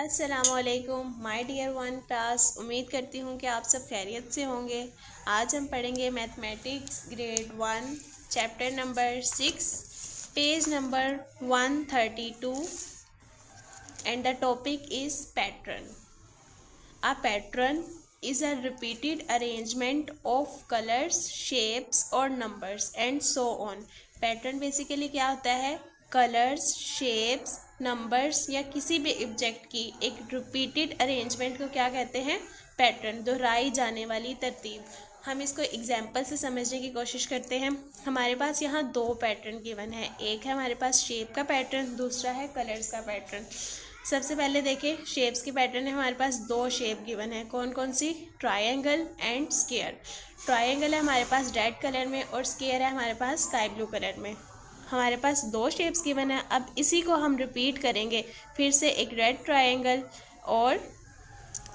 अस्सलामुअलैकुम my dear one class. उम्मीद करती हूँ कि आप सब खैरियत से होंगे। आज हम पढ़ेंगे mathematics grade 1 chapter number 6 page number 132 and the topic is pattern. A pattern is a repeated arrangement of colors, shapes or numbers and so on. Pattern basically क्या होता है? कलर्स, शेप्स, नंबर्स या किसी भी ऑब्जेक्ट की एक repeated arrangement को क्या कहते हैं? पैटर्न। दोहराई जाने वाली तरतीब। हम इसको एग्जाम्पल से समझने की कोशिश करते हैं। हमारे पास यहाँ दो पैटर्न गिवन है। एक है हमारे पास शेप का पैटर्न, दूसरा है कलर्स का पैटर्न। सबसे पहले देखें शेप्स की पैटर्न है। हमारे पास दो शेप गिवन है। कौन कौन सी? Triangle and square. ट्रायंगल है हमारे पास रेड कलर में और स्क्वायर है हमारे पास स्काई ब्लू कलर में। हमारे पास दो शेप्स गिवन है। अब इसी को हम रिपीट करेंगे फिर से, एक रेड ट्रायंगल और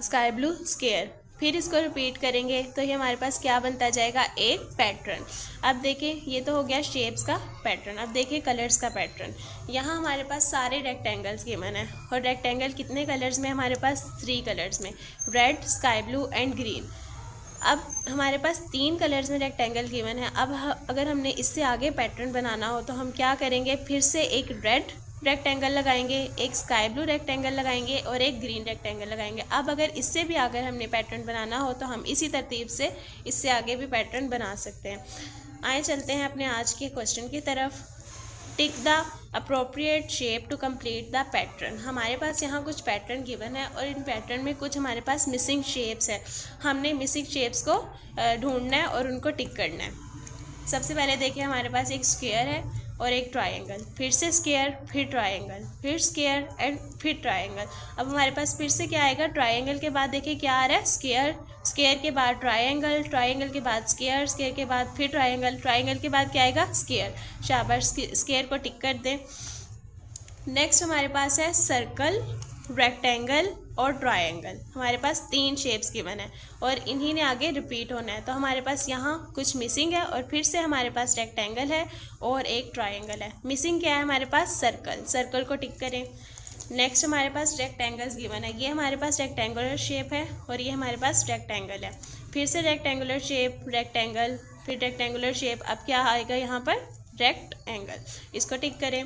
स्काई ब्लू स्क्वायर। फिर इसको रिपीट करेंगे तो ये हमारे पास क्या बनता जाएगा? एक पैटर्न। अब देखें ये तो हो गया शेप्स का पैटर्न। अब देखें कलर्स का पैटर्न। यहाँ हमारे पास सारे रेक्टेंगल्स गिवन है और रेक्टेंगल कितने कलर्स में? हमारे पास 3 कलर्स में, red, sky blue and green. अब हमारे पास 3 कलर्स में रेक्टेंगल गिवन है। अब अगर हमने इससे आगे पैटर्न बनाना हो तो हम क्या करेंगे? फिर से एक रेड रेक्टेंगल लगाएंगे, एक स्काई ब्लू रेक्टेंगल लगाएंगे और एक ग्रीन रेक्टेंगल लगाएंगे। अब अगर इससे भी आगे हमने पैटर्न बनाना हो तो हम इसी तरतीब से इससे आगे भी पैटर्न बना सकते हैं। आए चलते हैं अपने आज के क्वेश्चन की तरफ। Tick the appropriate shape to complete the pattern. हमारे पास यहाँ कुछ पैटर्न गिवन है और इन पैटर्न में कुछ हमारे पास मिसिंग शेप्स है। हमने मिसिंग शेप्स को ढूंढना है और उनको टिक करना है। सबसे पहले देखिए हमारे पास एक स्क्वायर है और एक ट्रायंगल, फिर से स्क्वायर, फिर ट्रायंगल, फिर स्क्वायर एंड फिर ट्रायंगल। अब हमारे पास फिर से क्या आएगा? ट्रायंगल के बाद देखिए क्या आ रहा है? स्क्वायर, स्क्वायर के बाद ट्रायंगल, ट्रायंगल के बाद स्क्वायर, स्क्वायर के बाद फिर ट्रायंगल, ट्रायंगल के बाद क्या आएगा? स्क्वायर। शाबाश, स्क्वायर को टिक कर दें। नेक्स्ट हमारे पास है सर्कल, रेक्टेंगल और ट्रायंगल। हमारे पास 3 शेप्स गिवन है और इन्हीं ने आगे रिपीट होना है। तो हमारे पास यहाँ कुछ मिसिंग है और फिर से हमारे पास रेक्टेंगल है और एक ट्रायंगल है। मिसिंग क्या है हमारे पास? सर्कल। सर्कल को टिक करें। नेक्स्ट हमारे पास रेक्टेंगल्स गिवन है। ये हमारे पास रेक्टेंगुलर शेप है और ये हमारे पास रेक्टेंगल है। फिर से रेक्टेंगुलर शेप, रेक्टेंगल, फिर रेक्टेंगुलर शेप। अब क्या आएगा यहाँ पर? रेक्टेंगल। इसको टिक करें।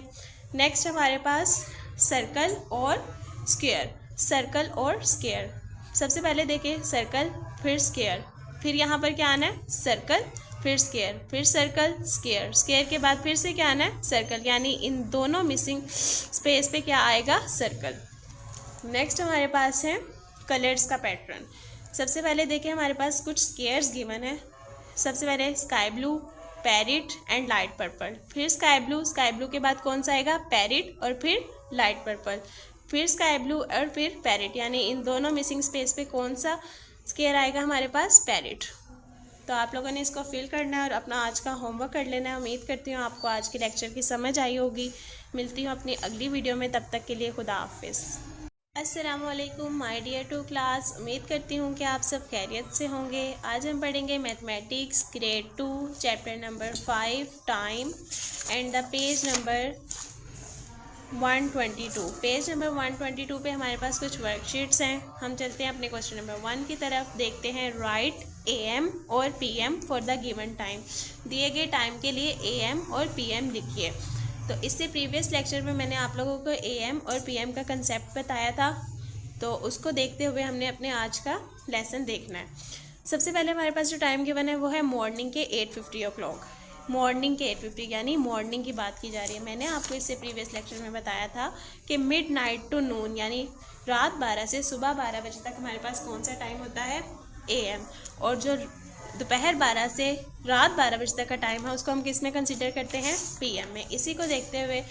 नेक्स्ट हमारे पास सर्कल और स्क्वायर, सर्कल और स्क्वायर। सबसे पहले देखें सर्कल, फिर स्क्वायर, फिर यहाँ पर क्या आना है? सर्कल, फिर स्क्वायर, फिर सर्कल, स्क्वायर, स्क्वायर के बाद फिर से क्या आना है? सर्कल। यानी इन दोनों मिसिंग स्पेस पे क्या आएगा? सर्कल। नेक्स्ट हमारे पास है कलर्स का पैटर्न। सबसे पहले देखें हमारे पास कुछ स्क्वायर्स गिवन है। सबसे पहले sky blue, parrot and light purple, फिर स्काई ब्लू, स्काई ब्लू के बाद कौन सा आएगा? पैरेट और फिर लाइट पर्पल, फिर स्काई ब्लू और फिर पैरेट। यानी इन दोनों मिसिंग स्पेस पे कौन सा स्क्वायर आएगा हमारे पास? पैरेट। तो आप लोगों ने इसको फिल करना है और अपना आज का होमवर्क कर लेना है। उम्मीद करती हूँ आपको आज के लेक्चर की समझ आई होगी। मिलती हूँ अपनी अगली वीडियो में, तब तक के लिए खुदा हाफिज़। अस्सलामुअलैकुम माय डियर टू क्लास। उम्मीद करती हूँ कि आप सब खैरियत से होंगे। आज हम पढ़ेंगे mathematics grade 2 chapter number 5 time and the page number 122। Page number 122 पे हमारे पास कुछ वर्कशीट्स हैं। हम चलते हैं अपने क्वेश्चन नंबर 1 की तरफ। देखते हैं राइट AM और PM for the given time. दिए गए टाइम के लिए AM और PM लिखिए। तो इससे प्रीवियस लेक्चर में मैंने आप लोगों को AM और PM का कंसेप्ट बताया था, तो उसको देखते हुए हमने अपने आज का लेसन देखना है। सबसे पहले हमारे पास जो टाइम गिवन है वो है मॉर्निंग के 8:50 o'clock। मॉर्निंग के 8:50 यानी मॉर्निंग की बात की जा रही है। मैंने आपको इससे प्रीवियस लेक्चर में बताया था कि मिड नाइट टू नून यानी रात 12 से सुबह 12 बजे तक हमारे पास कौन सा टाइम होता है? AM। और जो दोपहर 12 से रात 12 बजे तक का टाइम है उसको हम किस में कंसिडर करते हैं? PM में। इसी को देखते हुए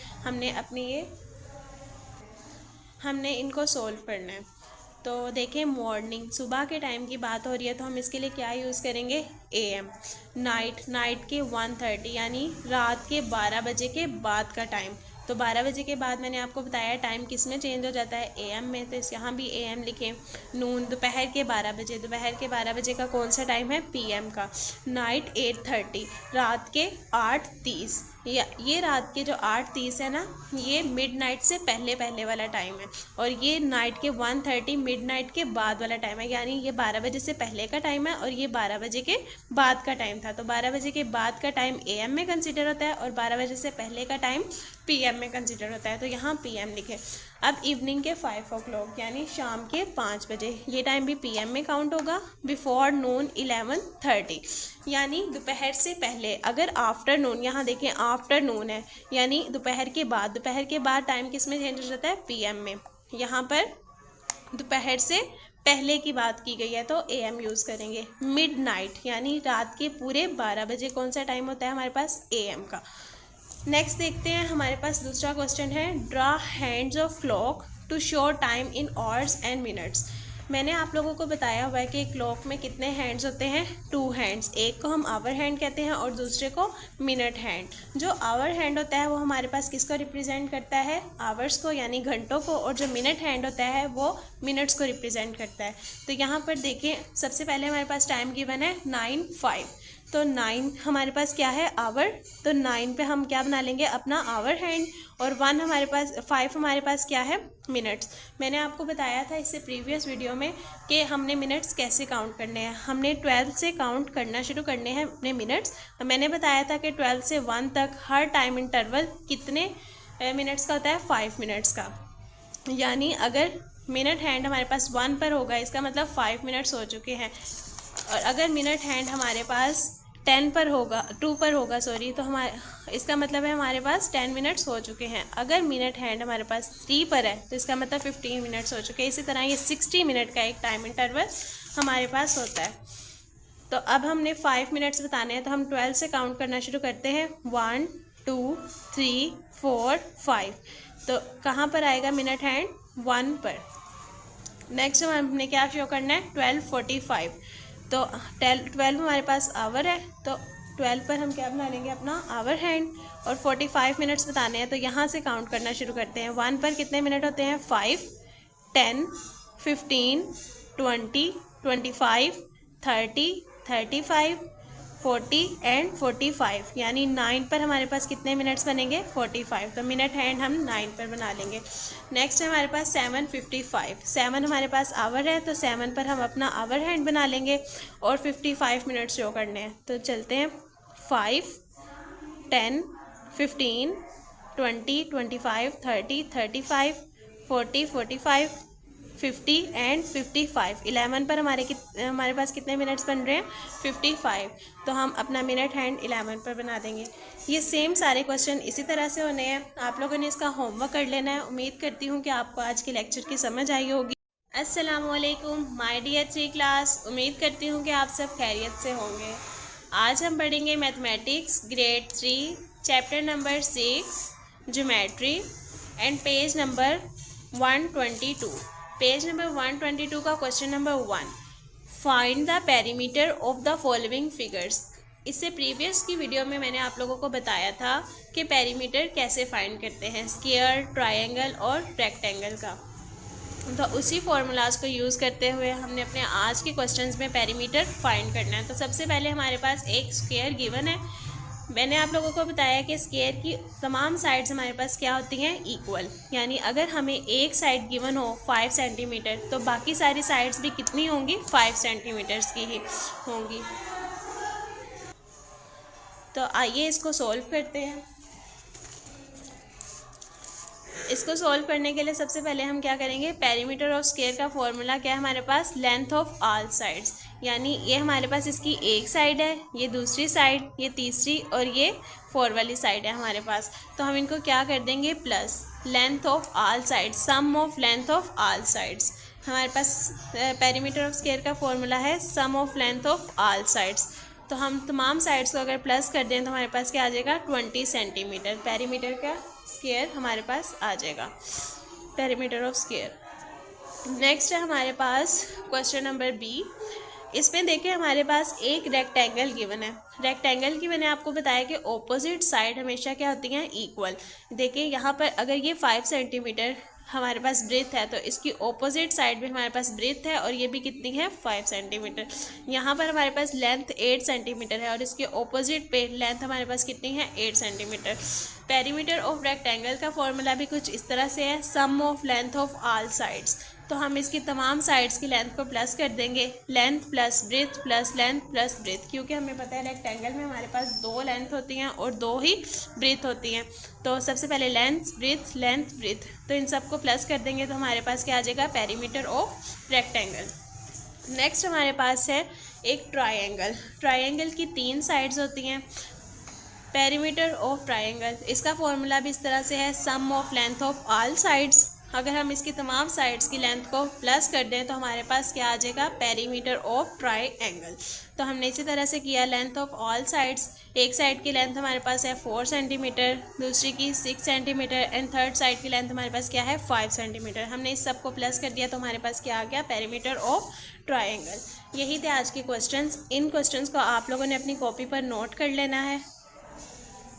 हमने इनको सोल्व करना है। तो देखें मॉर्निंग सुबह के टाइम की बात हो रही है तो हम इसके लिए क्या यूज़ करेंगे? AM। नाइट के 1:30 यानी रात के 12 बजे के बाद का टाइम। तो 12 बजे के बाद मैंने आपको बताया टाइम किस में चेंज हो जाता है? AM में। तो यहाँ भी AM लिखें। नून दोपहर के 12 बजे, दोपहर के 12 बजे का कौन सा टाइम है? PM का। नाइट 8:30 रात के 8:30 ये रात के जो 8:30 है ना, ये मिडनाइट से पहले पहले वाला टाइम है, और ये नाइट के 1:30 मिडनाइट के बाद वाला टाइम है, यानी ये 12 बजे से पहले का टाइम है और ये 12 बजे के बाद का टाइम था। तो 12 बजे के बाद का टाइम AM में कंसिडर होता है और 12 बजे से पहले का टाइम PM में कंसिडर होता है। तो यहाँ PM लिखे। अब इवनिंग के 5 o'clock यानी शाम के 5 बजे, ये टाइम भी PM में काउंट होगा। बिफोर नून 11:30 यानी दोपहर से पहले। अगर आफ्टरनून, यहाँ देखें आफ्टरनून है यानी दोपहर के बाद। दोपहर के बाद टाइम किस में चेंज हो जाता है? PM में। यहाँ पर दोपहर से पहले की बात की गई है तो AM यूज़ करेंगे। मिडनाइट यानी रात के पूरे 12 बजे कौन सा टाइम होता है हमारे पास? AM का। नेक्स्ट देखते हैं, हमारे पास दूसरा क्वेश्चन है, draw hands of clock to show time in hours and minutes. मैंने आप लोगों को बताया हुआ है कि क्लॉक में कितने हैंड्स होते हैं? 2 हैंड्स। एक को हम आवर हैंड कहते हैं और दूसरे को मिनट हैंड। जो आवर हैंड होता है वो हमारे पास किसको रिप्रेजेंट करता है? आवर्स को यानी घंटों को। और जो मिनट हैंड होता है वो मिनट्स को रिप्रेजेंट करता है। तो यहाँ पर देखें, सबसे पहले हमारे पास टाइम गिवन है 9:05। तो 9 हमारे पास क्या है? आवर। तो 9 पे हम क्या बना लेंगे? अपना आवर हैंड। और 1 हमारे पास, 5 हमारे पास क्या है? मिनट्स। मैंने आपको बताया था इससे प्रीवियस वीडियो में कि हमने मिनट्स कैसे काउंट करने हैं। हमने 12 से काउंट करना शुरू करने हैं अपने मिनट्स। मैंने बताया था कि 12 से 1 तक हर टाइम इंटरवल कितने मिनट्स का होता है? 5 मिनट्स का। यानी अगर मिनट हैंड हमारे पास 1 पर होगा, इसका मतलब 5 मिनट्स हो चुके हैं। और अगर मिनट हैंड हमारे पास 10 पर होगा, 2 पर होगा सॉरी, तो हमारे इसका मतलब है हमारे पास 10 मिनट्स हो चुके हैं। अगर मिनट हैंड हमारे पास 3 पर है तो इसका मतलब 15 मिनट्स हो चुके हैं। इसी तरह ये 60 मिनट का एक टाइम इंटरवल हमारे पास होता है। तो अब हमने 5 मिनट्स बताने हैं, तो हम 12 से काउंट करना शुरू करते हैं। 1 2 3 4 5। तो कहाँ पर आएगा मिनट हैंड? 1 पर। नेक्स्ट हमने क्या शो करना है? 12:45। तो 12 हमारे पास आवर है, तो 12 पर हम क्या बना लेंगे? अपना आवर हैंड। और 45 मिनट्स बताने हैं, तो यहाँ से काउंट करना शुरू करते हैं। 1 पर कितने मिनट होते हैं? 5 10 15 20 25 30 35 40 एंड 45। यानी 9 पर हमारे पास कितने मिनट्स बनेंगे? 45। तो मिनट हैंड हम 9 पर बना लेंगे। नेक्स्ट है हमारे पास 7:55। 7 हमारे पास आवर है, तो 7 पर हम अपना आवर हैंड बना लेंगे और 55 मिनट्स शो करने हैं। तो चलते हैं 5 10 15 20 25 30 35 40 45 50 एंड 55। 11 पर हमारे पास कितने मिनट्स बन रहे हैं? 55। तो हम अपना मिनट हैंड 11 पर बना देंगे। ये सेम सारे क्वेश्चन इसी तरह से होने हैं। आप लोगों ने इसका होमवर्क कर लेना है। उम्मीद करती हूँ कि आपको आज के लेक्चर की समझ आई होगी। अस्सलामुअलैकुम माय डियर 3 क्लास। उम्मीद करती हूँ कि आप सब खैरियत से होंगे। आज हम पढ़ेंगे mathematics grade 3 chapter number 6 geometry and page number 122। Page number 122 का question number 1, find the perimeter of the following figures. इससे प्रीवियस की वीडियो में मैंने आप लोगों को बताया था कि पेरीमीटर कैसे फाइंड करते हैं, स्क्वायर, ट्रायंगल और रेक्टेंगल का। तो उसी फॉर्मूलाज को यूज़ करते हुए हमने अपने आज के क्वेश्चंस में पेरीमीटर फाइंड करना है। तो सबसे पहले हमारे पास एक स्क्वायर गिवन है। मैंने आप लोगों को बताया कि स्क्वायर की तमाम साइड्स हमारे पास क्या होती हैं? इक्वल। यानी अगर हमें एक साइड गिवन हो 5 सेंटीमीटर, तो बाकी सारी साइड्स भी कितनी होंगी? 5 सेंटीमीटर्स की ही होंगी। तो आइए इसको सॉल्व करते हैं। इसको सॉल्व करने के लिए सबसे पहले हम क्या करेंगे? पेरीमीटर ऑफ स्क्वायर का फॉर्मूला क्या है हमारे पास? Length of all sides. यानी ये हमारे पास इसकी एक साइड है, ये दूसरी साइड, ये तीसरी और ये 4 वाली साइड है हमारे पास। तो हम इनको क्या कर देंगे? Plus length of all sides, sum of length of all sides. हमारे पास पेरीमीटर ऑफ स्क्वायर का फॉर्मूला है sum of length of all sides. तो हम तमाम साइड्स को अगर प्लस कर दें तो हमारे पास क्या आ जाएगा? 20 सेंटीमीटर पेरीमीटर का स्क्वायर हमारे पास आ जाएगा, पेरीमीटर ऑफ स्क्वायर। नेक्स्ट है हमारे पास क्वेश्चन नंबर बी। इसमें देखिए हमारे पास एक रेक्टेंगल गिवन है। रेक्टेंगल की मैंने आपको बताया कि ऑपोजिट साइड हमेशा क्या होती हैं? इक्वल। देखिए यहाँ पर अगर ये 5 सेंटीमीटर हमारे पास ब्रेथ है, तो इसकी ऑपोजिट साइड में हमारे पास ब्रेथ है और ये भी कितनी है 5 सेंटीमीटर। यहाँ पर हमारे पास लेंथ 8 सेंटीमीटर है और इसके ऑपोजिट पे लेंथ हमारे पास कितनी है 8 सेंटीमीटर। पेरीमीटर ऑफ रेक्टेंगल का फॉर्मूला भी कुछ इस तरह से है, sum of length of all sides. तो हम इसकी तमाम साइड्स की लेंथ को प्लस कर देंगे, length plus breadth plus length plus breadth, क्योंकि हमें पता है रेक्टेंगल में हमारे पास 2 लेंथ होती हैं और 2 ही ब्रेथ होती हैं। तो सबसे पहले लेंथ ब्रेथ, तो इन सबको प्लस कर देंगे तो हमारे पास क्या आ जाएगा पेरीमीटर ऑफ रेक्टेंगल। नेक्स्ट हमारे पास है एक ट्राइंगल की 3 साइड्स होती हैं। पेरीमीटर ऑफ ट्राइंगल, इसका फॉर्मूला भी इस तरह से है, sum of length of all sides. अगर हम इसकी तमाम साइड्स की लेंथ को प्लस कर दें तो हमारे पास क्या आ जाएगा पेरीमीटर ऑफ ट्राइंगल। तो हमने इसी तरह से किया, लेंथ ऑफ ऑल साइड्स, एक साइड की लेंथ हमारे पास है 4 सेंटीमीटर, दूसरी की 6 सेंटीमीटर एंड थर्ड साइड की लेंथ हमारे पास क्या है 5 सेंटीमीटर। हमने इस सब को प्लस कर दिया तो हमारे पास क्या आ गया पेरीमीटर ऑफ ट्राइंगल। यही थे आज के क्वेश्चंस। इन क्वेश्चंस को आप लोगों ने अपनी कॉपी पर नोट कर लेना है।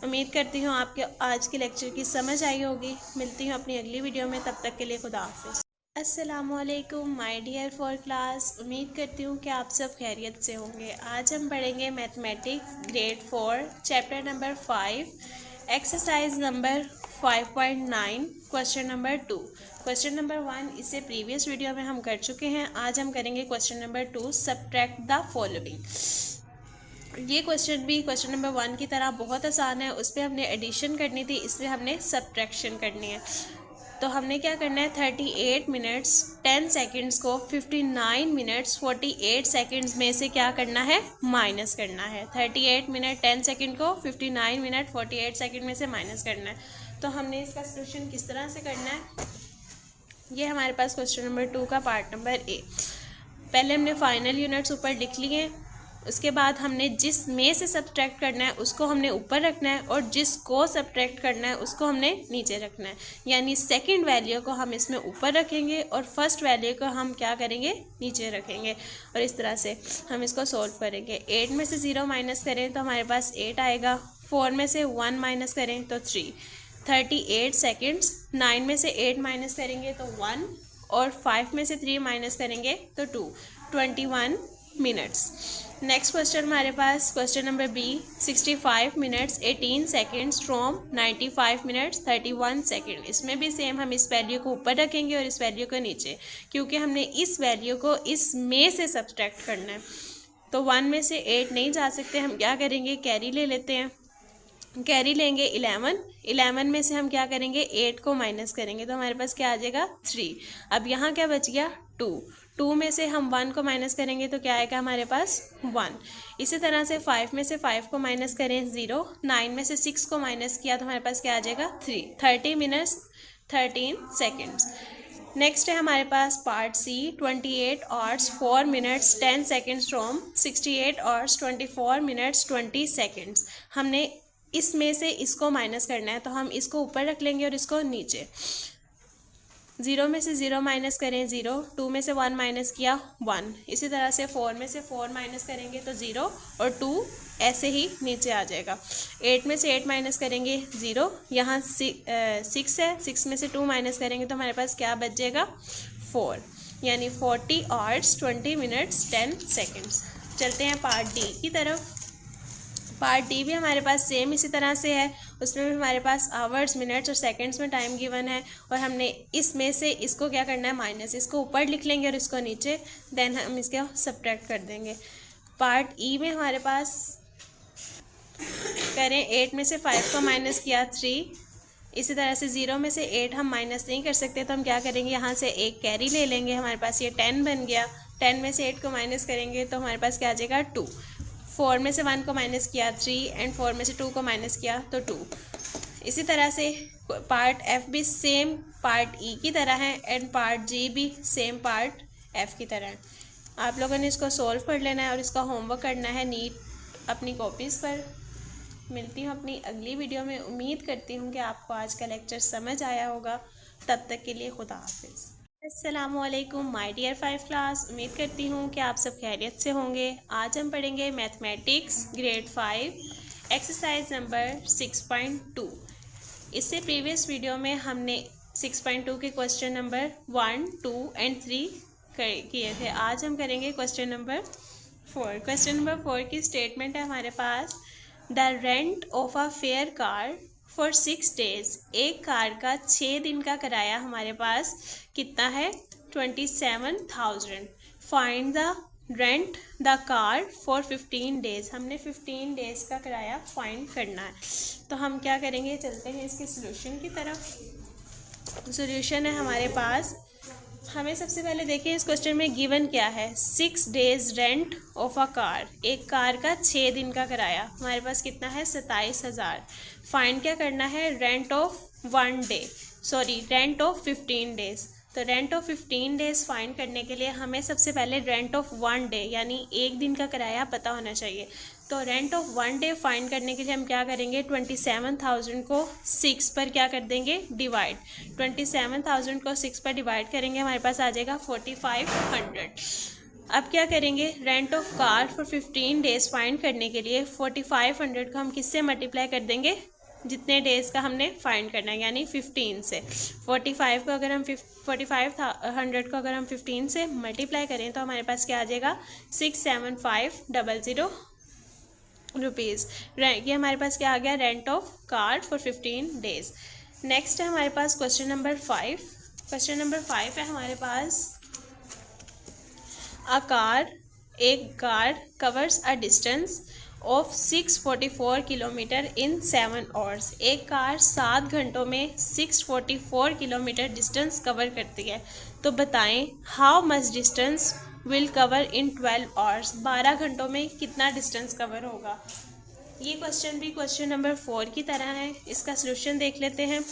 उम्मीद करती हूँ आपके आज के लेक्चर की समझ आई होगी। मिलती हूँ अपनी अगली वीडियो में, तब तक के लिए खुदा हाफिज़। अस्सलामुअलैकुम माय डियर फॉर क्लास। उम्मीद करती हूँ कि आप सब खैरियत से होंगे। आज हम पढ़ेंगे mathematics grade 4 chapter number 5 exercise number 5.9 question number 2। Question number 1 इससे प्रीवियस वीडियो में हम कर चुके हैं। आज हम करेंगे question number 2, subtract the following. ये क्वेश्चन भी क्वेश्चन नंबर 1 की तरह बहुत आसान है। उस पर हमने एडिशन करनी थी, इसमें हमने सब्ट्रैक्शन करनी है। तो हमने क्या करना है 38 मिनट्स 10 सेकेंड्स को 59 मिनट्स 48 सेकेंड्स में से क्या करना है माइनस करना है। 38 मिनट 10 सेकेंड को 59 मिनट 48 सेकेंड में से माइनस करना है। तो हमने इसका सोल्यूशन किस तरह से करना है, ये हमारे पास क्वेश्चन नंबर 2 का पार्ट नंबर ए। पहले हमने फाइनल यूनिट्स ऊपर लिख लिए, उसके बाद हमने जिस में से सब्ट्रैक्ट करना है उसको हमने ऊपर रखना है और जिसको सब्ट्रैक्ट करना है उसको हमने नीचे रखना है। यानी सेकंड वैल्यू को हम इसमें ऊपर रखेंगे और फर्स्ट वैल्यू को हम क्या करेंगे नीचे रखेंगे। और इस तरह से हम इसको सॉल्व करेंगे। 8 में से 0 माइनस करें तो हमारे पास 8 आएगा, 4 में से 1 माइनस करें तो 3, 38 सेकेंड्स, 9 में से 8 माइनस करेंगे तो 1 और 5 में से 3 माइनस करेंगे तो 2, 21 मिनट्स। नेक्स्ट क्वेश्चन हमारे पास question number B, 65 minutes 18 seconds from 95 minutes 31 second. इसमें भी सेम हम इस वैल्यू को ऊपर रखेंगे और इस वैल्यू को नीचे, क्योंकि हमने इस वैल्यू को इस में से सब्ट्रैक्ट करना है। तो 1 में से 8 नहीं जा सकते, हम क्या करेंगे कैरी ले लेते हैं। कैरी लेंगे 11 में से हम क्या करेंगे 8 को माइनस करेंगे तो हमारे पास क्या आ जाएगा 3। अब यहाँ क्या बच गया 2 में से हम 1 को माइनस करेंगे तो क्या आएगा हमारे पास 1। इसी तरह से 5 में से 5 को माइनस करें 0, 9 में से 6 को माइनस किया तो हमारे पास क्या आ जाएगा 3, 30 मिनट्स 13 सेकेंड्स। नेक्स्ट है हमारे पास part C, 28 hours 4 minutes 10 seconds from 68 hours 24 minutes 20 seconds. हमने इसमें से इसको माइनस करना है तो हम इसको ऊपर रख लेंगे और इसको नीचे। 0 में से 0 माइनस करें 0, 2 में से 1 माइनस किया 1, इसी तरह से 4 में से 4 माइनस करेंगे तो 0 और 2 ऐसे ही नीचे आ जाएगा। 8 में से 8 माइनस करेंगे 0, यहाँ 6 है, 6 में से 2 माइनस करेंगे तो हमारे पास क्या बच जाएगा 4, यानी 40 आवर्स 20 मिनट्स 10 सेकेंड्स। चलते हैं पार्ट डी की तरफ। पार्ट डी भी हमारे पास सेम इसी तरह से है, उसमें भी हमारे पास आवर्स मिनट्स और सेकंड्स में टाइम गिवन है और हमने इसमें से इसको क्या करना है माइनस, इसको ऊपर लिख लेंगे और इसको नीचे, देन हम इसका सब्ट्रैक्ट कर देंगे। पार्ट ई में हमारे पास करें 8 में से 5 को माइनस किया 3, इसी तरह से 0 में से 8 हम माइनस नहीं कर सकते तो हम क्या करेंगे यहाँ से एक कैरी ले लेंगे, हमारे पास ये 10 बन गया। 10 में से 8 को माइनस करेंगे तो हमारे पास क्या आ जाएगा 2, 4 में से 1 को माइनस किया 3 एंड 4 में से 2 को माइनस किया तो 2। इसी तरह से पार्ट एफ भी सेम पार्ट ई की तरह है एंड पार्ट जी भी सेम पार्ट एफ की तरह है। आप लोगों ने इसको सॉल्व कर लेना है और इसका होमवर्क करना है नीट अपनी कॉपीज़ पर। मिलती हूँ अपनी अगली वीडियो में। उम्मीद करती हूँ कि आपको आज का लेक्चर समझ आया होगा। तब तक के लिए खुदा हाफिज़। अस्सलामुअलैकुम माय डियर 5 क्लास। उम्मीद करती हूँ कि आप सब खैरियत से होंगे। आज हम पढ़ेंगे मैथमेटिक्स ग्रेड 5 एक्सरसाइज नंबर 6.2। इससे प्रीवियस वीडियो में हमने 6.2 के क्वेश्चन नंबर 1, 2 एंड 3 किए थे। आज हम करेंगे क्वेश्चन नंबर 4। क्वेश्चन नंबर 4 की स्टेटमेंट है हमारे पास, the rent of a fair car for 6 days। एक कार का 6 दिन का किराया हमारे पास कितना है? 27,000। Find the rent the car for 15 days। हमने 15 days का किराया फाइंड करना है। तो हम क्या करेंगे, चलते हैं इसके सोल्यूशन की तरफ। सोल्यूशन है हमारे पास, हमें सबसे पहले देखिए इस क्वेश्चन में गिवन क्या है। 6 days rent of a car, एक कार का 6 दिन का किराया हमारे पास कितना है? 27,000। फाइंड क्या करना है? Rent of 1 day, sorry rent of 15 days। तो रेंट ऑफ 15 days फाइंड करने के लिए हमें सबसे पहले रेंट ऑफ 1 day यानी एक दिन का किराया पता होना चाहिए। तो रेंट ऑफ 1 day फाइंड करने के लिए हम क्या करेंगे? 27,000 को 6 पर क्या कर देंगे? डिवाइड। 27,000 को 6 पर डिवाइड करेंगे, हमारे पास आ जाएगा 4500। अब क्या करेंगे? Rent of car for 15 days find करने के लिए 4500 को हम किससे मल्टीप्लाई कर देंगे? जितने डेज़ का हमने फाइंड करना है, यानी 15 से। 45 को अगर हम 4500 को अगर हम 15 से मल्टीप्लाई करें तो हमारे पास क्या आ जाएगा? 67500 रुपीज़। ये हमारे पास क्या आ गया? Rent of car for 15 days। Next है हमारे पास क्वेश्चन नंबर 5। क्वेश्चन नंबर 5 है हमारे पास, एक car covers a distance of 644 kilometre in 7 hours। एक कार 7 घंटों में 644 किलोमीटर डिस्टेंस कवर करती है। तो बताएं how much distance will cover in 12 hours। 12 घंटों में कितना डिस्टेंस कवर होगा? ये क्वेश्चन भी क्वेश्चन नंबर 4 की तरह है। इसका सलूशन देख लेते हैं।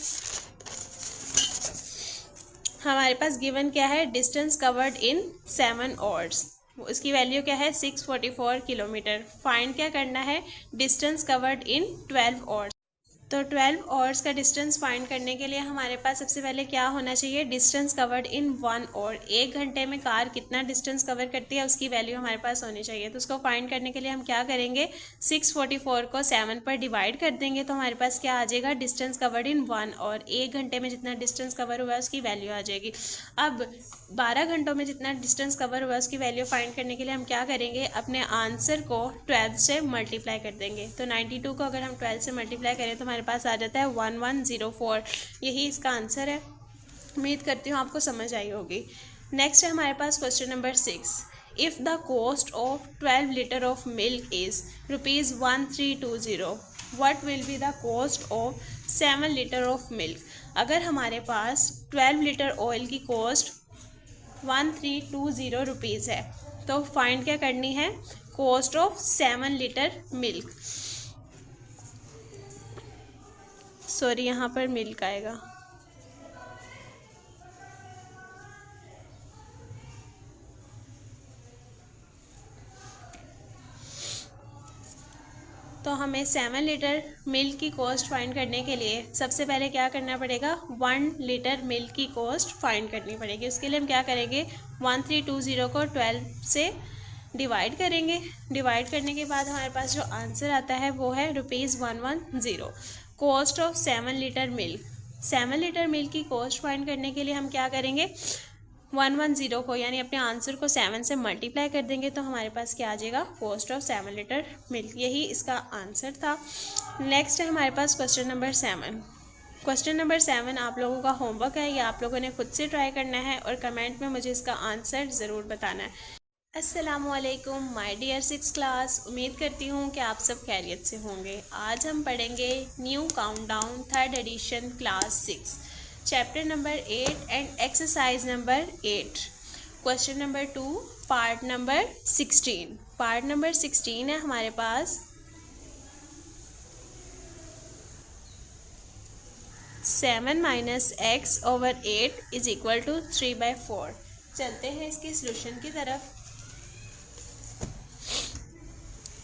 हमारे पास गिवन क्या है? Distance covered in 7 hours। उसकी वैल्यू क्या है? 644 किलोमीटर। फाइंड क्या करना है? Distance covered in 12 hours। तो 12 hours का डिस्टेंस फाइंड करने के लिए हमारे पास सबसे पहले क्या होना चाहिए? Distance covered in 1 hour। एक घंटे में कार कितना डिस्टेंस कवर करती है उसकी वैल्यू हमारे पास होनी चाहिए। तो उसको फाइंड करने के लिए हम क्या करेंगे? 644 को 7 पर डिवाइड कर देंगे तो हमारे पास क्या आ जाएगा? Distance covered in 1 hour। एक घंटे में जितना डिस्टेंस कवर हुआ है उसकी वैल्यू आ जाएगी। अब 12 घंटों में जितना डिस्टेंस कवर हुआ है उसकी वैल्यू फाइंड करने के लिए हम क्या करेंगे? अपने आंसर को 12 से मल्टीप्लाई कर देंगे। तो 92 को अगर हम 12 से मल्टीप्लाई करें तो हमारे पास आ जाता है 1104। यही इसका आंसर है। उम्मीद करती हूँ आपको समझ आई होगी। नेक्स्ट है हमारे पास question number 6। If the cost of 12 litre of milk is ₹1320, what will be the cost of 7 litre of milk. अगर हमारे पास 12 लीटर ऑयल की कॉस्ट 1320 रुपीज़ है तो फाइंड क्या करनी है? Cost of 7 litre milk, sorry यहाँ पर मिल्क आएगा। तो हमें 7 लीटर मिल्क की कॉस्ट फाइंड करने के लिए सबसे पहले क्या करना पड़ेगा? 1 लीटर मिल्क की कॉस्ट फाइंड करनी पड़ेगी। उसके लिए हम क्या करेंगे? 1320 को 12 से डिवाइड करेंगे। डिवाइड करने के बाद हमारे पास जो आंसर आता है वो है ₹110। Cost of 7 litre milk. 7 litre milk की कॉस्ट फाइंड करने के लिए हम क्या करेंगे? 110 को यानी अपने आंसर को 7 से मल्टीप्लाई कर देंगे तो हमारे पास क्या आ जाएगा? Cost of 7 litre milk. यही इसका आंसर था। नेक्स्ट है हमारे पास क्वेश्चन नंबर 7। क्वेश्चन नंबर 7 आप लोगों का होमवर्क है, ये आप लोगों ने खुद से ट्राई करना है और कमेंट में मुझे इसका आंसर ज़रूर बताना है। अस्सलामुअलैकुम माय डियर 6 क्लास। उम्मीद करती हूँ कि आप सब खैरियत से होंगे। आज हम पढ़ेंगे new countdown 3rd edition class 6 chapter number 8 and exercise number 8 question number 2 part number 16। Part number 16 है हमारे पास 7 - x/8 = 3/4। चलते हैं इसके सॉल्यूशन की तरफ।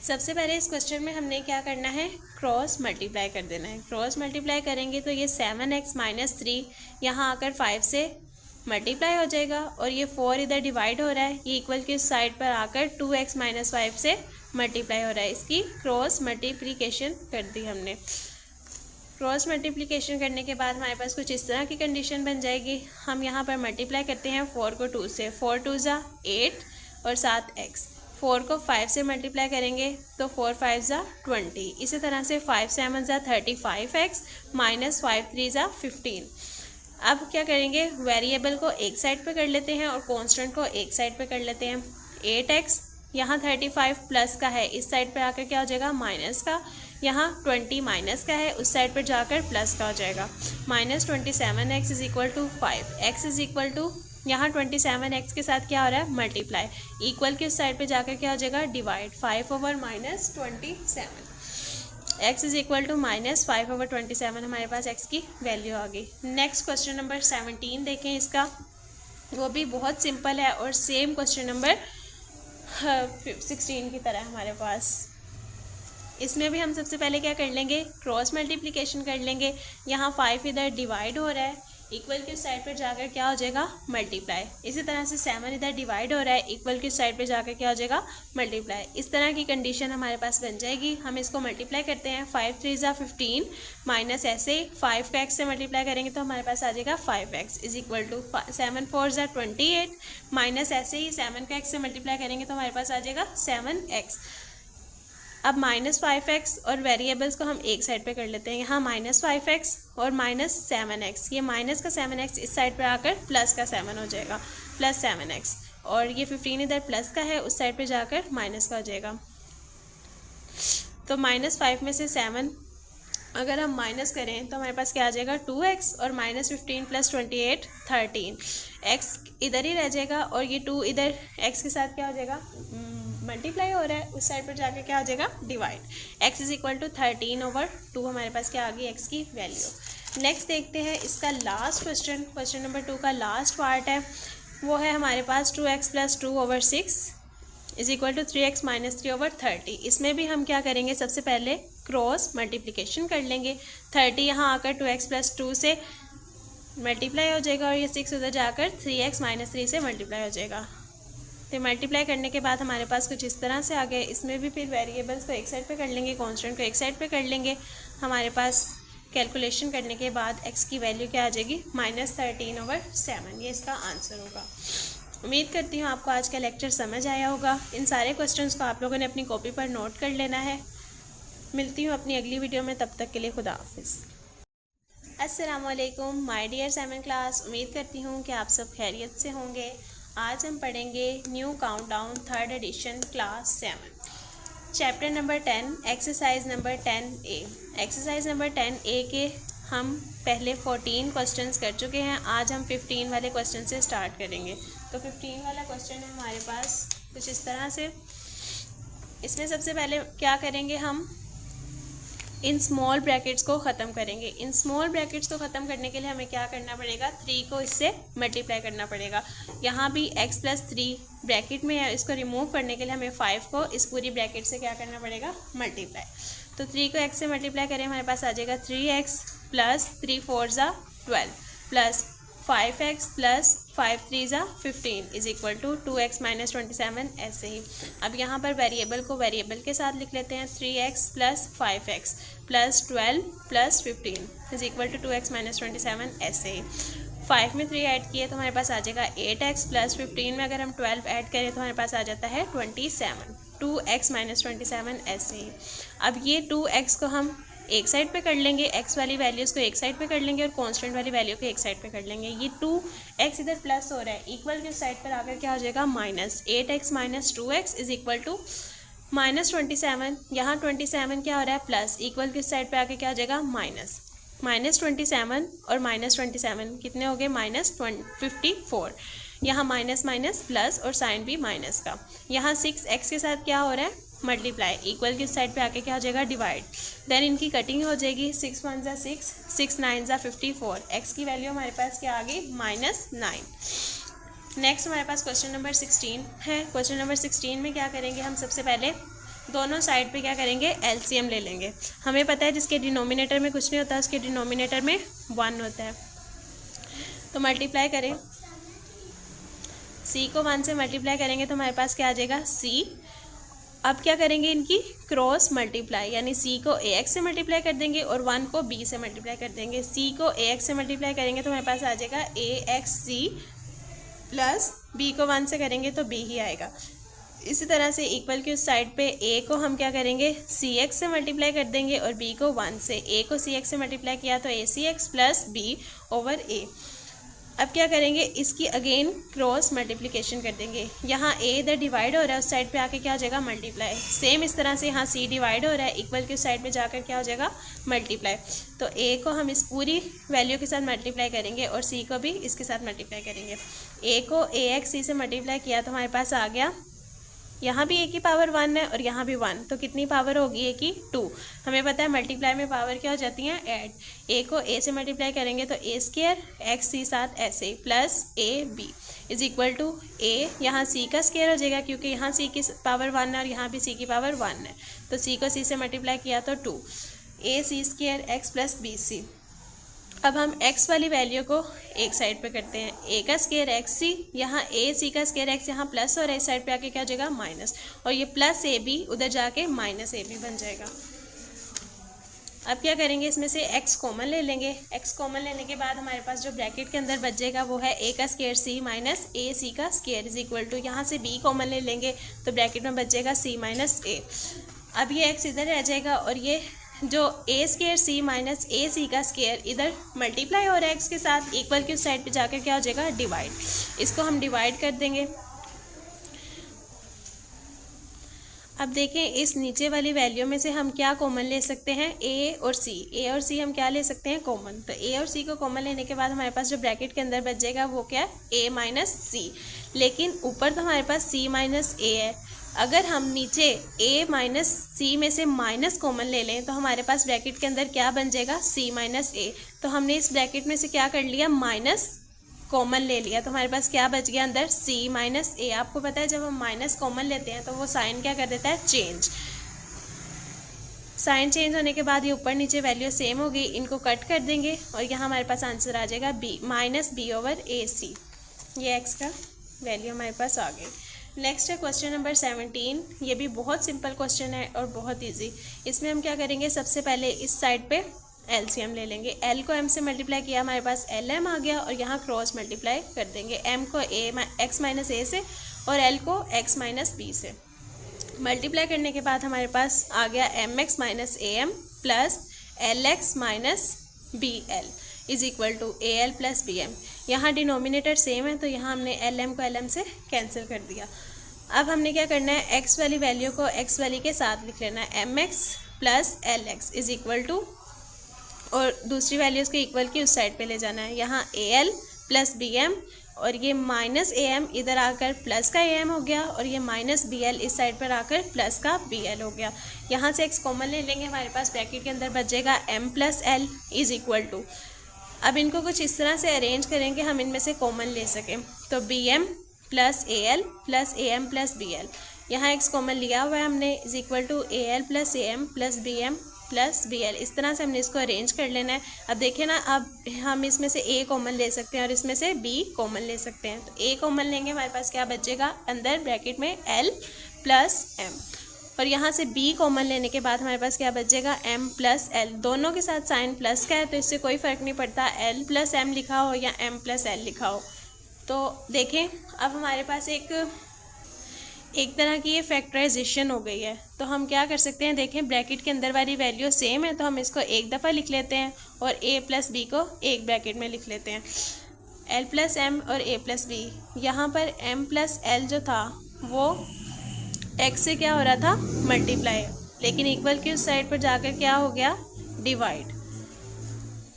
सबसे पहले इस क्वेश्चन में हमने क्या करना है? क्रॉस मल्टीप्लाई कर देना है। क्रॉस मल्टीप्लाई करेंगे तो ये 7x - 3 यहाँ आकर 5 से मल्टीप्लाई हो जाएगा और ये 4 इधर डिवाइड हो रहा है, ये इक्वल की साइड पर आकर 2x - 5 से मल्टीप्लाई हो रहा है। इसकी क्रॉस मल्टीप्लिकेशन कर दी हमने। क्रॉस मल्टीप्लिकेशन करने के बाद हमारे पास कुछ इस तरह की कंडीशन बन जाएगी। हम यहाँ पर मल्टीप्लाई करते हैं 4 को 2 से, 4 2 ज़ा 8 और 7 x। 4 को 5 से मल्टीप्लाई करेंगे तो 4 5 ज़ा 20। इसी तरह से 5 7 ज़ा 35x माइनस 5 3 ज़ा 15। अब क्या करेंगे, वेरिएबल को एक साइड पे कर लेते हैं और कांस्टेंट को एक साइड पे कर लेते हैं। 8x यहाँ 35 प्लस का है, इस साइड पे आकर क्या हो जाएगा माइनस का। यहाँ 20 माइनस का है, उस साइड पर जाकर प्लस का हो जाएगा। Minus 27x is equal to 5। x is equal to यहाँ 27x के साथ क्या हो रहा है मल्टीप्लाई, इक्वल के उस साइड पे जाकर क्या हो जाएगा divide. 5 over minus 27, x is equal to minus 5 over 27। हमारे पास x की वैल्यू आ गई। नेक्स्ट क्वेश्चन नंबर 17 देखें, इसका वो भी बहुत सिंपल है और सेम क्वेश्चन नंबर 16 की तरह हमारे पास। इसमें भी हम सबसे पहले क्या कर लेंगे, क्रॉस मल्टीप्लिकेशन कर लेंगे। यहाँ 5 इधर डिवाइड हो रहा है, इक्वल की साइड पर जाकर क्या हो जाएगा मल्टीप्लाई। इसी तरह से 7 इधर डिवाइड हो रहा है, इक्वल की साइड पर जाकर क्या हो जाएगा मल्टीप्लाई। इस तरह की कंडीशन हमारे पास बन जाएगी। हम इसको मल्टीप्लाई करते हैं, 5 3 ज़ा 15 माइनस ऐसे 5 को x से मल्टीप्लाई करेंगे तो हमारे पास आ जाएगा 5x इज इक्वल टू 7 4 ज़ा 28 माइनस ऐसे ही 7 को x से मल्टीप्लाई करेंगे तो हमारे पास आ जाएगा 7x। अब माइनस 5x और वेरिएबल्स को हम एक साइड पे कर लेते हैं। यहाँ माइनस 5x और माइनस 7x, ये माइनस का 7x इस साइड पे आकर प्लस का 7 हो जाएगा, प्लस 7x। और ये 15 इधर प्लस का है, उस साइड पे जाकर माइनस का हो जाएगा। तो माइनस 5 में से 7 अगर हम माइनस करें तो हमारे पास क्या आ जाएगा 2x और माइनस 15 प्लस 28 13। x इधर ही रह जाएगा और ये 2 इधर x के साथ क्या हो जाएगा मल्टीप्लाई हो रहा है, उस साइड पर जाके क्या हो जाएगा divide. x is equal to 13 over 2 हमारे पास क्या आ गई x की वैल्यू। नेक्स्ट देखते हैं इसका लास्ट क्वेश्चन, क्वेश्चन नंबर 2 का लास्ट पार्ट है। वो है हमारे पास 2x plus 2 over 6 is equal to 3x minus 3 over 30। इसमें भी हम क्या करेंगे, सबसे पहले क्रॉस मल्टीप्लिकेशन कर लेंगे। 30 यहाँ आकर 2x प्लस 2 से मल्टीप्लाई हो जाएगा और ये 6 उधर जाकर 3x माइनस 3 से मल्टीप्लाई हो जाएगा। तो मल्टीप्लाई करने के बाद हमारे पास कुछ इस तरह से आ गए। इसमें भी फिर वेरिएबल्स को एक साइड पे कर लेंगे, कांस्टेंट को एक साइड पे कर लेंगे। हमारे पास कैलकुलेशन करने के बाद x की वैल्यू क्या आ जाएगी माइनस 13 ओवर 7। ये इसका आंसर होगा। उम्मीद करती हूँ आपको आज का लेक्चर समझ आया होगा। इन सारे क्वेश्चंस को आप लोगों ने अपनी कॉपी पर नोट कर लेना है। मिलती हूँ अपनी अगली वीडियो में, तब तक के लिए खुदा हाफिज़। अस्सलाम वालेकुम माय डियर 7 क्लास। उम्मीद करती हूँ कि आप सब खैरियत से होंगे। आज हम पढ़ेंगे new countdown 3rd edition class 7 chapter number 10 exercise number 10A। Exercise number 10A के हम पहले 14 क्वेश्चंस कर चुके हैं। आज हम 15 वाले क्वेश्चन से स्टार्ट करेंगे। तो 15 वाला क्वेश्चन है हमारे पास कुछ इस तरह से। इसमें सबसे पहले क्या करेंगे, हम इन स्मॉल ब्रैकेट्स को ख़त्म करेंगे। इन स्मॉल ब्रैकेट्स को ख़त्म करने के लिए हमें क्या करना पड़ेगा, 3 को इससे मल्टीप्लाई करना पड़ेगा। यहाँ भी x प्लस 3 ब्रैकेट में है, इसको रिमूव करने के लिए हमें 5 को इस पूरी ब्रैकेट से क्या करना पड़ेगा मल्टीप्लाई। तो 3 को x से मल्टीप्लाई करें, हमारे पास आ जाएगा 3x प्लस 3 4 ज़ा 12 प्लस 5x प्लस 5 3 ज़ा 15 is equal to 2x minus 27। ऐसे ही अब यहाँ पर वेरिएबल को वेरिएबल के साथ लिख लेते हैं। 3x plus 5x plus 12 plus 15 is equal to 2x minus 27। ऐसे ही 5 में 3 ऐड किए तो हमारे पास आ जाएगा 8x प्लस 15 में अगर हम 12 ऐड करें तो हमारे पास आ जाता है 27, 2x माइनस 27। ऐसे ही अब ये 2x को हम एक साइड पे कर लेंगे, x वाली वैल्यूज़ को एक साइड पे कर लेंगे और कांस्टेंट वाली वैल्यू को एक साइड पे कर लेंगे। ये 2x इधर प्लस हो रहा है, इक्वल के साइड पर आकर क्या हो जाएगा minus. 8x minus 2x is equal to minus 27। यहाँ 27 क्या हो रहा है प्लस, इक्वल के साइड पे आके क्या हो जाएगा माइनस। माइनस 27 और माइनस 27 कितने हो गए माइनस 54। यहाँ माइनस माइनस प्लस और साइन भी माइनस का। यहाँ 6x के साथ क्या हो रहा है मल्टीप्लाई, इक्वल की साइड पे आके क्या हो जाएगा डिवाइड। देन इनकी कटिंग हो जाएगी, 6 1 ज़ा 6, 6 9 ज़ा 54। x की वैल्यू हमारे पास क्या आ गई -9। नेक्स्ट हमारे पास क्वेश्चन नंबर 16 है। क्वेश्चन नंबर 16 में क्या करेंगे, हम सबसे पहले दोनों साइड पे क्या करेंगे एलसीएम ले लेंगे। हमें पता है जिसके डिनोमिनेटर में कुछ नहीं होता उसके डिनोमिनेटर में 1 होता है। तो मल्टीप्लाई करें, c को 1 से मल्टीप्लाई करेंगे तो हमारे पास क्या आ जाएगा c अब क्या करेंगे, इनकी क्रॉस मल्टीप्लाई, यानी c को ax से मल्टीप्लाई कर देंगे और 1 को b से मल्टीप्लाई कर देंगे। c को ax से मल्टीप्लाई करेंगे तो हमारे पास आ जाएगा axc प्लस b को 1 से करेंगे तो b ही आएगा। इसी तरह से इक्वल की उस साइड पे a को हम क्या करेंगे, cx से मल्टीप्लाई कर देंगे और b को 1 से। a को cx से मल्टीप्लाई किया तो acx plus b over a। अब क्या करेंगे, इसकी अगेन क्रॉस मल्टीप्लिकेशन कर देंगे। यहाँ a इधर डिवाइड हो रहा है, उस साइड पे आके क्या हो जाएगा, मल्टीप्लाई। सेम इस तरह से यहाँ c डिवाइड हो रहा है, इक्वल की उस साइड पे जाकर क्या हो जाएगा, मल्टीप्लाई। तो a को हम इस पूरी वैल्यू के साथ मल्टीप्लाई करेंगे और c को भी इसके साथ मल्टीप्लाई करेंगे। a को ax c से मल्टीप्लाई किया तो हमारे पास आ गया, यहाँ भी a की पावर 1 है और यहाँ भी 1, तो कितनी पावर होगी a की 2। हमें पता है मल्टीप्लाई में पावर क्या हो जाती हैं, ऐड। a को a से मल्टीप्लाई करेंगे तो a स्क्वायर एक्स सी साथ ऐसे plus a b is equal to a, यहाँ c का स्क्वायर हो जाएगा क्योंकि यहाँ c की पावर 1 है और यहाँ भी c की पावर 1 है, तो c को c से मल्टीप्लाई किया तो 2 a c square x plus b c. अब हम x वाली वैल्यू को एक साइड पे करते हैं, a का स्क्वायर एक्स सी, यहाँ a c का स्क्वायर एक्स यहाँ प्लस और इस साइड पे आके क्या हो जाएगा, माइनस, और ये प्लस ए बी उधर जाके माइनस ए बी बन जाएगा। अब क्या करेंगे, इसमें से x कॉमन ले लेंगे। x कॉमन लेने के बाद हमारे पास जो ब्रैकेट के अंदर बचेगा वो है a का स्क्वायर c माइनस ए सी का स्क्वायर इज इक्वल टू, यहाँ से b कॉमन ले लेंगे तो ब्रैकेट में बचेगा c माइनस a। अब ये x इधर रह जाएगा और ये जो a स्क्वायर c माइनस ए सी का स्क्वायर इधर मल्टीप्लाई हो रहा है x के साथ, इक्वल की उस साइड पे जाकर क्या हो जाएगा, डिवाइड। इसको हम डिवाइड कर देंगे। अब देखें, इस नीचे वाली वैल्यू में से हम क्या कॉमन ले सकते हैं, a और c हम क्या ले सकते हैं, कॉमन। तो a और c को कॉमन लेने के बाद हमारे पास जो ब्रैकेट के अंदर बच जाएगा वो क्या है, a माइनस सी। लेकिन ऊपर तो हमारे पास c माइनस a है, अगर हम नीचे a माइनस सी में से माइनस कॉमन ले लें तो हमारे पास ब्रैकेट के अंदर क्या बन जाएगा, c माइनस a। तो हमने इस ब्रैकेट में से क्या कर लिया, माइनस कॉमन ले लिया, तो हमारे पास क्या बच गया अंदर, c माइनस a। आपको पता है जब हम माइनस कॉमन लेते हैं तो वो साइन क्या कर देता है, चेंज। साइन चेंज होने के बाद ये ऊपर नीचे वैल्यू सेम होगी, इनको कट कर देंगे और यहाँ हमारे पास आंसर आ जाएगा b माइनस बी ओवर ए सी। ये x का वैल्यू हमारे पास आ गई। नेक्स्ट है क्वेश्चन नंबर 17। ये भी बहुत सिंपल क्वेश्चन है और बहुत इजी। इसमें हम क्या करेंगे, सबसे पहले इस साइड पे एलसीएम ले लेंगे। l को m से मल्टीप्लाई किया, हमारे पास lm आ गया और यहाँ क्रॉस मल्टीप्लाई कर देंगे, m को x माइनस ए से और l को x माइनस बी से। मल्टीप्लाई करने के बाद हमारे पास आ गया mx minus am plus lx minus bl is equal to al plus bm। यहाँ डिनोमिनेटर सेम है तो यहाँ हमने lm को lm से कैंसिल कर दिया। अब हमने क्या करना है, x वाली वैल्यू को x वाली के साथ लिख लेना है, mx plus lx is equal to, और दूसरी वैल्यूज़ के इक्वल की उस साइड पे ले जाना है। यहाँ al प्लस bm और ये माइनस am इधर आकर प्लस का am हो गया और ये माइनस bl इस साइड पर आकर प्लस का bl हो गया। यहाँ से x कॉमन ले लेंगे, हमारे पास ब्रैकेट के अंदर बचेगा m plus l is equal to. अब इनको कुछ इस तरह से अरेंज करेंगे हम इनमें से कॉमन ले सकें, तो bm plus al plus am plus bl, यहाँ x कॉमन लिया हुआ है हमने, is equal to al plus am plus bm plus bl। इस तरह से हमने इसको अरेंज कर लेना है। अब देखें ना, अब हम इसमें से a कॉमन ले सकते हैं और इसमें से b कॉमन ले सकते हैं। तो a कॉमन लेंगे, हमारे पास क्या बचेगा अंदर ब्रैकेट में l प्लस m, और यहाँ से b कॉमन लेने के बाद हमारे पास क्या बचेगा m प्लस l। दोनों के साथ साइन प्लस का है तो इससे कोई फ़र्क नहीं पड़ता l प्लस m लिखा हो या m प्लस l लिखा हो। तो देखें, अब हमारे पास एक तरह की ये फैक्टराइजेशन हो गई है। तो हम क्या कर सकते हैं, देखें ब्रैकेट के अंदर वाली वैल्यू सेम है तो हम इसको एक दफ़ा लिख लेते हैं और a प्लस b को एक ब्रैकेट में लिख लेते हैं, l प्लस m और a प्लस b। यहाँ पर m प्लस l जो था वो x से क्या हो रहा था, मल्टीप्लाई, लेकिन इक्वल की उस साइड पर जाकर क्या हो गया, डिवाइड।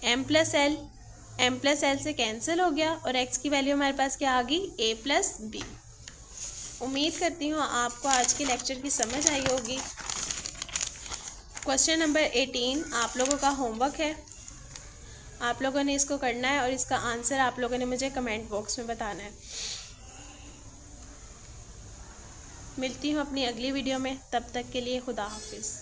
m प्लस l से कैंसिल हो गया और x की वैल्यू हमारे पास क्या आ गई, a प्लस b। उम्मीद करती हूँ आपको आज के लेक्चर की समझ आई होगी। क्वेश्चन नंबर 18 आप लोगों का होमवर्क है, आप लोगों ने इसको करना है और इसका आंसर आप लोगों ने मुझे कमेंट बॉक्स में बताना है। मिलती हूँ अपनी अगली वीडियो में, तब तक के लिए खुदा हाफिज़।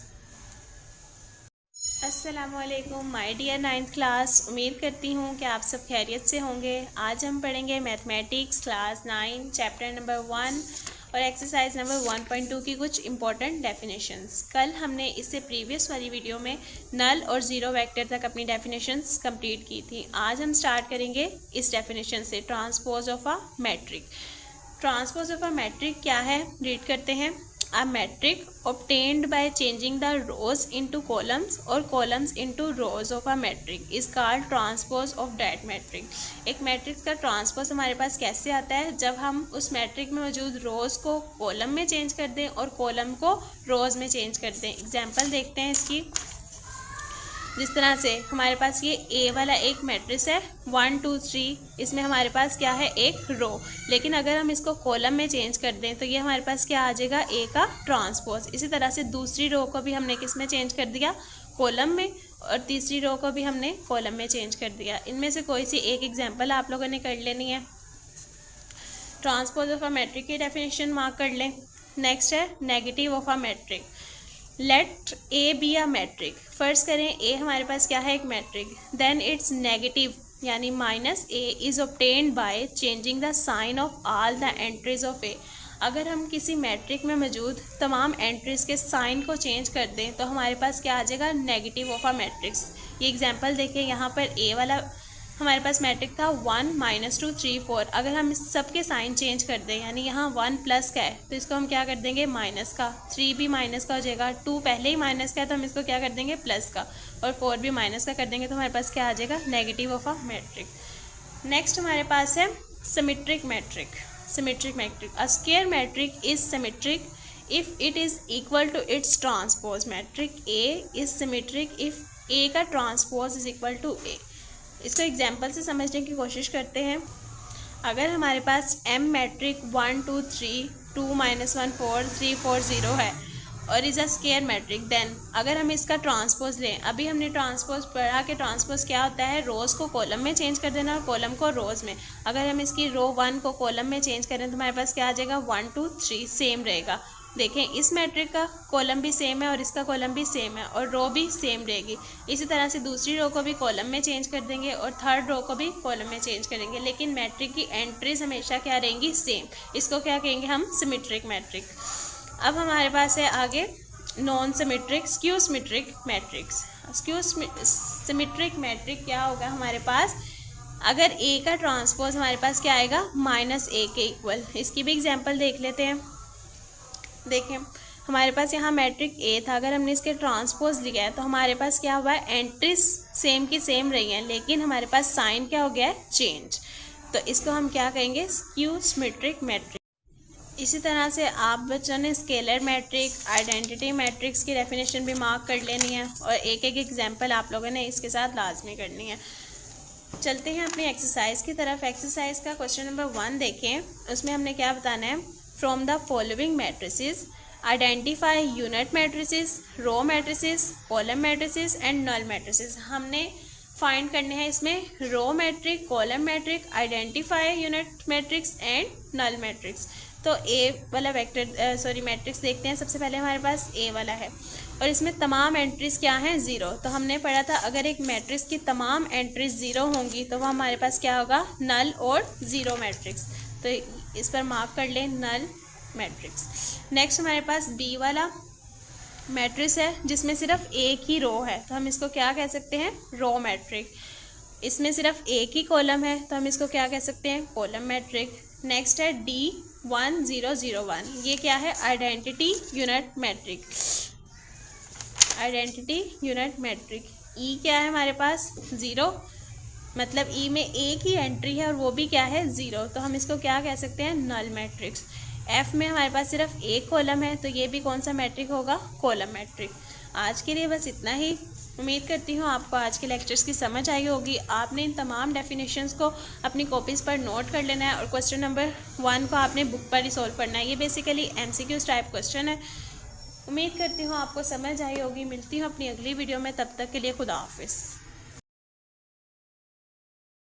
अस्सलामुअलैकुम माय डियर 9th क्लास। उम्मीद करती हूँ कि आप सब खैरियत से होंगे। आज हम पढ़ेंगे मैथमेटिक्स क्लास 9 चैप्टर नंबर 1 और एक्सरसाइज नंबर 1.2 की कुछ इंपॉर्टेंट डेफिनेशंस। कल हमने इससे प्रीवियस वाली वीडियो में नल और ज़ीरो वेक्टर तक अपनी डेफिनेशंस कंप्लीट की थी। आज हम स्टार्ट करेंगे इस डेफिनेशन से, transpose of a matric. Transpose of a matric क्या है, रीड करते हैं। A metric obtained by changing the rows into columns or columns into rows of a metric is called transpose of that metric। एक matrix का transpose हमारे पास कैसे आता है, जब हम उस मैट्रिक में मौजूद रोज़ को कॉलम में चेंज कर दें और कॉलम को रोज़ में चेंज कर दें। एग्जांपल देखते हैं इसकी। जिस तरह से हमारे पास ये ए वाला एक मैट्रिक्स है 1 2 3, इसमें हमारे पास क्या है, एक रो। लेकिन अगर हम इसको कॉलम में चेंज कर दें तो ये हमारे पास क्या आ जाएगा, ए का ट्रांसपोज। इसी तरह से दूसरी रो को भी हमने किस में चेंज कर दिया, कॉलम में, और तीसरी रो को भी हमने कॉलम में चेंज कर दिया। इनमें से कोई सी एक एग्जाम्पल आप लोगों ने कर लेनी है। ट्रांसपोज ऑफ अ मैट्रिक की डेफिनेशन मार्क कर लें। नेक्स्ट है negative of a matrix. Let A be a matrix. First करें ए हमारे पास क्या है, एक मैट्रिक। देन इट्स नेगेटिव यानी minus A is obtained by changing the sign of all the entries of A. अगर हम किसी मैट्रिक में मौजूद तमाम एंट्रीज के साइन को चेंज कर दें तो हमारे पास क्या आ जाएगा, नेगेटिव ऑफ अ मैट्रिक्स। ये एग्जांपल देखें, यहाँ पर ए वाला हमारे पास मैट्रिक था 1 -2 3 4। अगर हम इस सब के साइन चेंज कर दें, यानी यहाँ 1 प्लस का है तो इसको हम क्या कर देंगे, माइनस का। 3 भी माइनस का हो जाएगा। 2 पहले ही माइनस का है तो हम इसको क्या कर देंगे, प्लस का। और 4 भी माइनस का कर देंगे तो हमारे पास क्या आ जाएगा, negative of a matrix. Next हमारे पास है symmetric matrix. Symmetric matrix, a square matrix is symmetric if it is equal to its transpose. Matrix A is symmetric if A का transpose is equal to A. इसको example से समझने की कोशिश करते हैं। अगर हमारे पास एम मैट्रिक 1 2 3 2 -1 4 3 4 0 है और is a square matrix, then अगर हम इसका ट्रांसपोज लें, अभी हमने ट्रांसपोज पढ़ा कि ट्रांसपोज क्या होता है, रोज़ को कॉलम में चेंज कर देना और कॉलम को रोज़ में। अगर हम इसकी रो 1 को कॉलम में चेंज करें तो हमारे पास क्या आ जाएगा, 1 2 3 सेम रहेगा। देखें, इस मैट्रिक का कॉलम भी सेम है और इसका कॉलम भी सेम है और रो भी सेम रहेगी। इसी तरह से दूसरी रो को भी कॉलम में चेंज कर देंगे और थर्ड रो को भी कॉलम में चेंज करेंगे, लेकिन मैट्रिक की एंट्रीज हमेशा क्या रहेंगी, सेम। इसको क्या कहेंगे हम, सिमेट्रिक मैट्रिक। अब हमारे पास है आगे non symmetric skew symmetric matrix. Skew symmetric matric क्या होगा हमारे पास, अगर ए का ट्रांसपोज हमारे पास क्या आएगा, -a के इक्वल। इसकी भी एग्जाम्पल देख लेते हैं। देखें, हमारे पास यहाँ मैट्रिक ए था, अगर हमने इसके ट्रांसपोज लिया है तो हमारे पास क्या हुआ है, एंट्रीज सेम की सेम रही हैं, लेकिन हमारे पास साइन क्या हो गया है, चेंज। तो इसको हम क्या कहेंगे, स्क्यू सिमेट्रिक मैट्रिक। इसी तरह से आप बच्चों ने स्केलर मैट्रिक, आइडेंटिटी मैट्रिक्स की डेफिनेशन भी मार्क कर लेनी है और एक एक एग्जाम्पल आप लोगों ने इसके साथ लाजमी करनी है। चलते हैं अपनी एक्सरसाइज की तरफ। एक्सरसाइज का क्वेश्चन नंबर 1 देखें। उसमें हमने क्या बताना है, from the following matrices identify unit matrices, row matrices, column matrices and null matrices. हमने फाइंड करने हैं इसमें row matrix, column matrix, identify unit matrix and null matrix. तो ए वाला वेक्टर मैट्रिक्स देखते हैं। सबसे पहले हमारे पास ए वाला है और इसमें तमाम एंट्रीज क्या हैं, ज़ीरो। तो हमने पढ़ा था अगर एक मैट्रिक्स की तमाम एंट्रीज ज़ीरो होंगी तो वह हमारे पास क्या होगा, नल और ज़ीरो मैट्रिक्स। तो इस पर मार्क कर लें, नल मैट्रिक्स। नेक्स्ट हमारे पास बी वाला मैट्रिक्स है जिसमें सिर्फ एक ही रो है तो हम इसको क्या कह सकते हैं, रो मैट्रिक। इसमें सिर्फ एक ही कॉलम है तो हम इसको क्या कह सकते हैं, कॉलम मैट्रिक। नेक्स्ट है D1 0 0 1, ये क्या है, identity unit matrix. Identity unit matrix. E क्या है हमारे पास, ज़ीरो, मतलब ई में एक ही एंट्री है और वो भी क्या है, ज़ीरो। तो हम इसको क्या कह सकते हैं, नल मैट्रिक्स। एफ में हमारे पास सिर्फ एक कॉलम है तो ये भी कौन सा मैट्रिक होगा, कॉलम मैट्रिक। आज के लिए बस इतना ही। उम्मीद करती हूँ आपको आज के लेक्चर्स की समझ आई होगी। आपने इन तमाम डेफिनेशंस को अपनी कॉपीज़ पर नोट कर लेना है और क्वेश्चन नंबर 1 को आपने बुक पर ही सॉल्व करना है। ये बेसिकली MCQ टाइप क्वेश्चन है। उम्मीद करती हूँ आपको समझ आई होगी। मिलती हूँ अपनी अगली वीडियो में, तब तक के लिए खुदा हाफिज़।